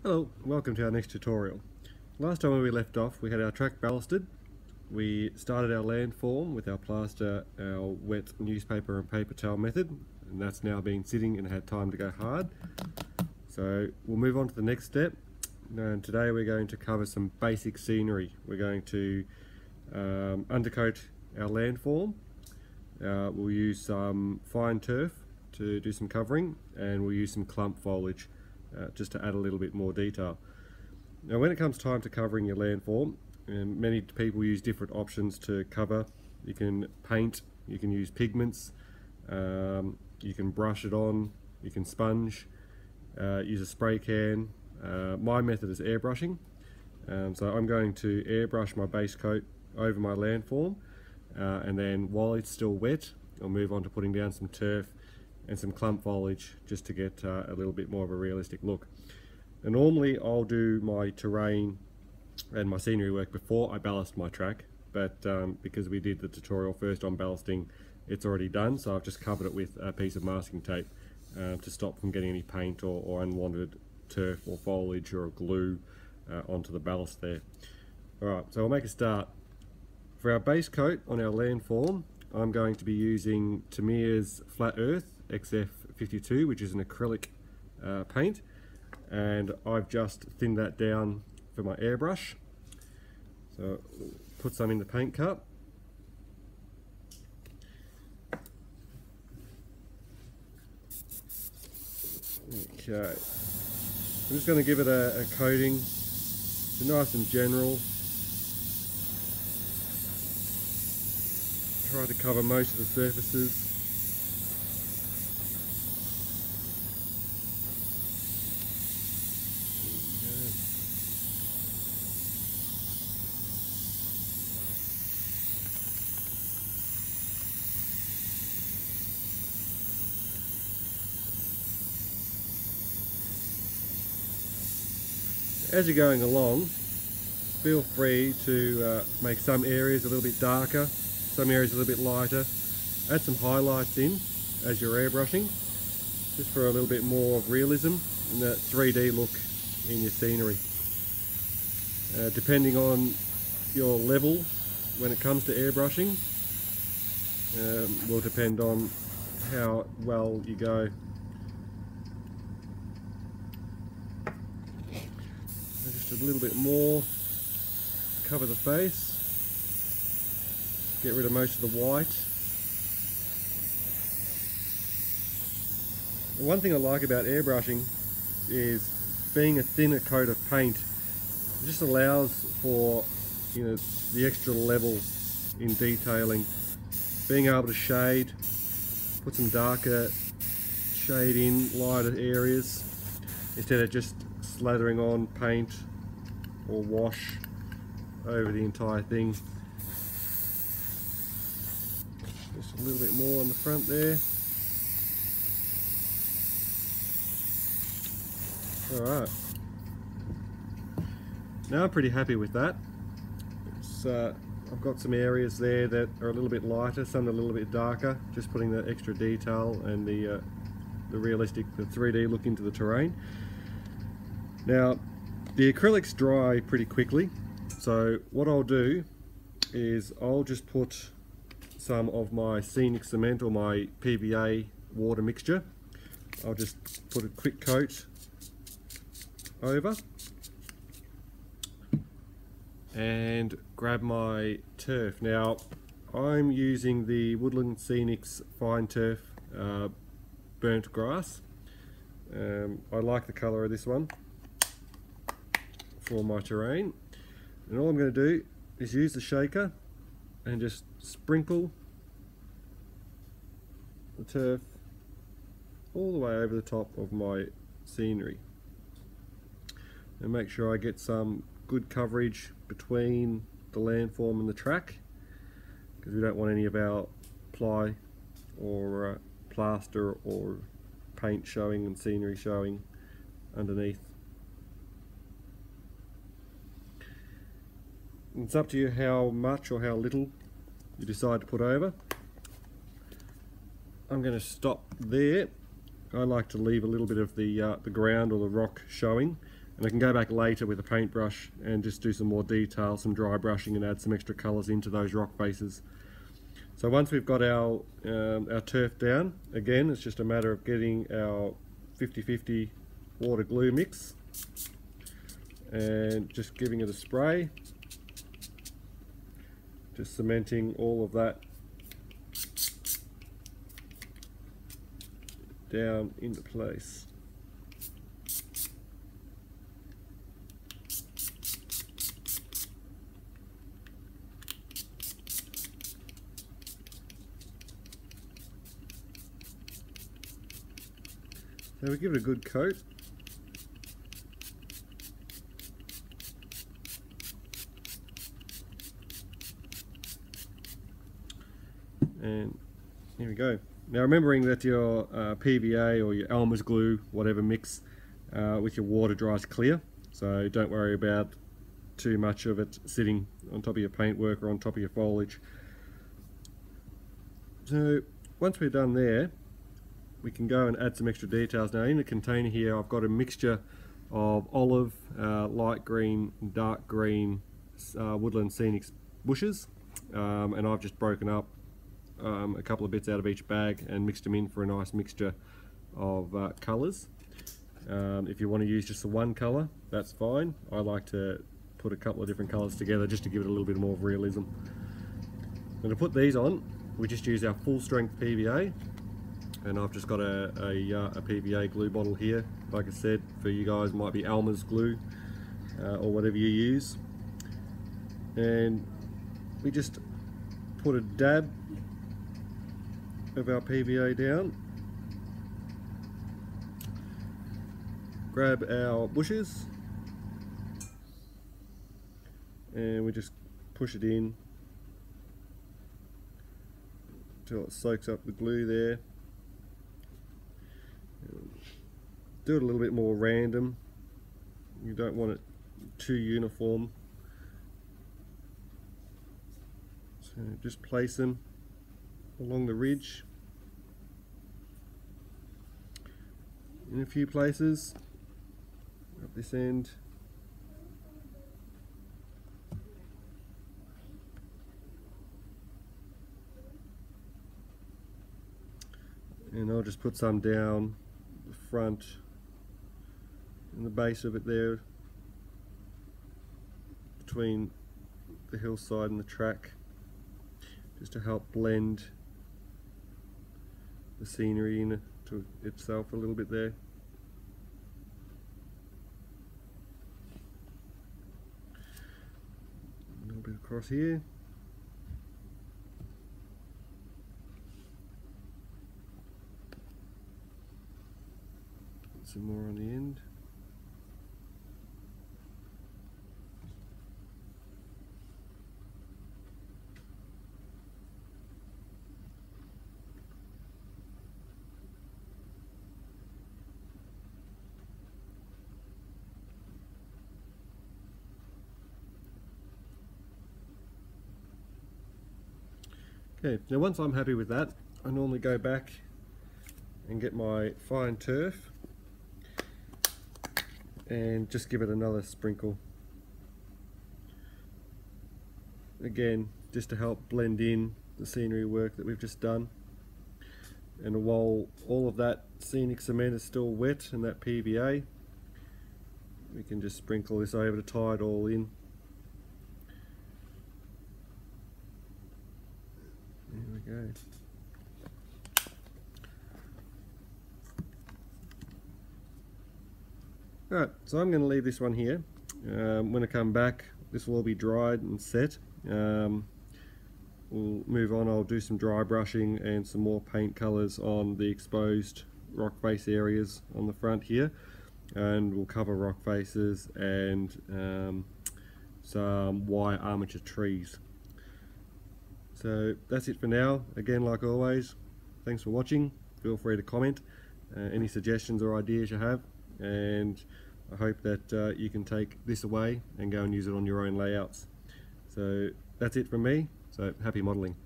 Hello, welcome to our next tutorial. Last time when we left off, we had our track ballasted. We started our landform with our plaster, our wet newspaper and paper towel method, and that's now been sitting and had time to go hard. So we'll move on to the next step, and today we're going to cover some basic scenery. We're going to undercoat our landform. We'll use some fine turf to do some covering, and we'll use some clump foliage just to add a little bit more detail. Now when it comes time to covering your landform, many people use different options to cover. You can paint, you can use pigments, you can brush it on, you can sponge, use a spray can. My method is airbrushing, so I'm going to airbrush my base coat over my landform, and then while it's still wet I'll move on to putting down some turf and some clump foliage just to get a little bit more of a realistic look. And normally I'll do my terrain and my scenery work before I ballast my track, but because we did the tutorial first on ballasting, it's already done, so I've just covered it with a piece of masking tape to stop from getting any paint or unwanted turf or foliage or glue onto the ballast there. Alright, so we'll make a start. For our base coat on our landform, I'm going to be using Tamiya's Flat Earth XF52, which is an acrylic paint, and I've just thinned that down for my airbrush. So put some in the paint cup. Okay, I'm just going to give it a coating, nice and general. Try to cover most of the surfaces. As you're going along, feel free to make some areas a little bit darker, some areas a little bit lighter. Add some highlights in as you're airbrushing, just for a little bit more of realism and that 3D look in your scenery. Depending on your level when it comes to airbrushing, will depend on how well you go. Just a little bit more, cover the face, get rid of most of the white. And one thing I like about airbrushing is being a thinner coat of paint. It just allows for, you know, the extra level in detailing, being able to shade, put some darker shade in lighter areas instead of just slathering on paint or wash over the entire thing. Just a little bit more on the front there. Alright, now I'm pretty happy with that. I've got some areas there that are a little bit lighter, some a little bit darker, just putting the extra detail and the realistic, the 3D look into the terrain. Now the acrylics dry pretty quickly, so what I'll do is I'll just put some of my scenic cement or my PVA water mixture. I'll just put a quick coat over and grab my turf. Now I'm using the Woodland Scenics fine turf burnt grass. I like the colour of this one for my terrain, and all I'm going to do is use the shaker and just sprinkle the turf all the way over the top of my scenery, and make sure I get some good coverage between the landform and the track, because we don't want any of our ply or plaster or paint showing and scenery showing underneath. It's up to you how much or how little you decide to put over. I'm going to stop there. I like to leave a little bit of the ground or the rock showing, and I can go back later with a paintbrush and just do some more detail, some dry brushing, and add some extra colours into those rock faces. So once we've got our turf down, again it's just a matter of getting our 50-50 water glue mix and just giving it a spray, just cementing all of that down into place. So we give it a good coat. And here we go. Now remembering that your PVA or your Elmer's glue, whatever mix, with your water dries clear, so don't worry about too much of it sitting on top of your paintwork or on top of your foliage. So once we're done there, we can go and add some extra details. Now in the container here I've got a mixture of olive, light green, dark green woodland scenic bushes, and I've just broken up a couple of bits out of each bag and mixed them in for a nice mixture of colours. If you want to use just the one colour, that's fine. I like to put a couple of different colours together just to give it a little bit more of realism. And to put these on, we just use our full strength PVA, and I've just got a PVA glue bottle here. Like I said, for you guys it might be Elmer's glue or whatever you use, and we just put a dab of our PVA down, grab our bushes, and we just push it in until it soaks up the glue there. Do it a little bit more random. You don't want it too uniform. So just place them along the ridge in a few places up this end. And I'll just put some down the front and the base of it there between the hillside and the track, just to help blend the scenery into itself a little bit there. A little bit across here. Some more on the end. Okay, now once I'm happy with that, I normally go back and get my fine turf and just give it another sprinkle. Again, just to help blend in the scenery work that we've just done. And while all of that scenic cement is still wet and that PVA, we can just sprinkle this over to tie it all in. There we go. Alright, so I'm going to leave this one here. When I come back, this will all be dried and set. We'll move on. I'll do some dry brushing and some more paint colours on the exposed rock face areas on the front here, and we'll cover rock faces and some wire armature trees. So that's it for now. Again, like always, thanks for watching. Feel free to comment any suggestions or ideas you have, and I hope that you can take this away and go and use it on your own layouts. So that's it from me. So happy modelling.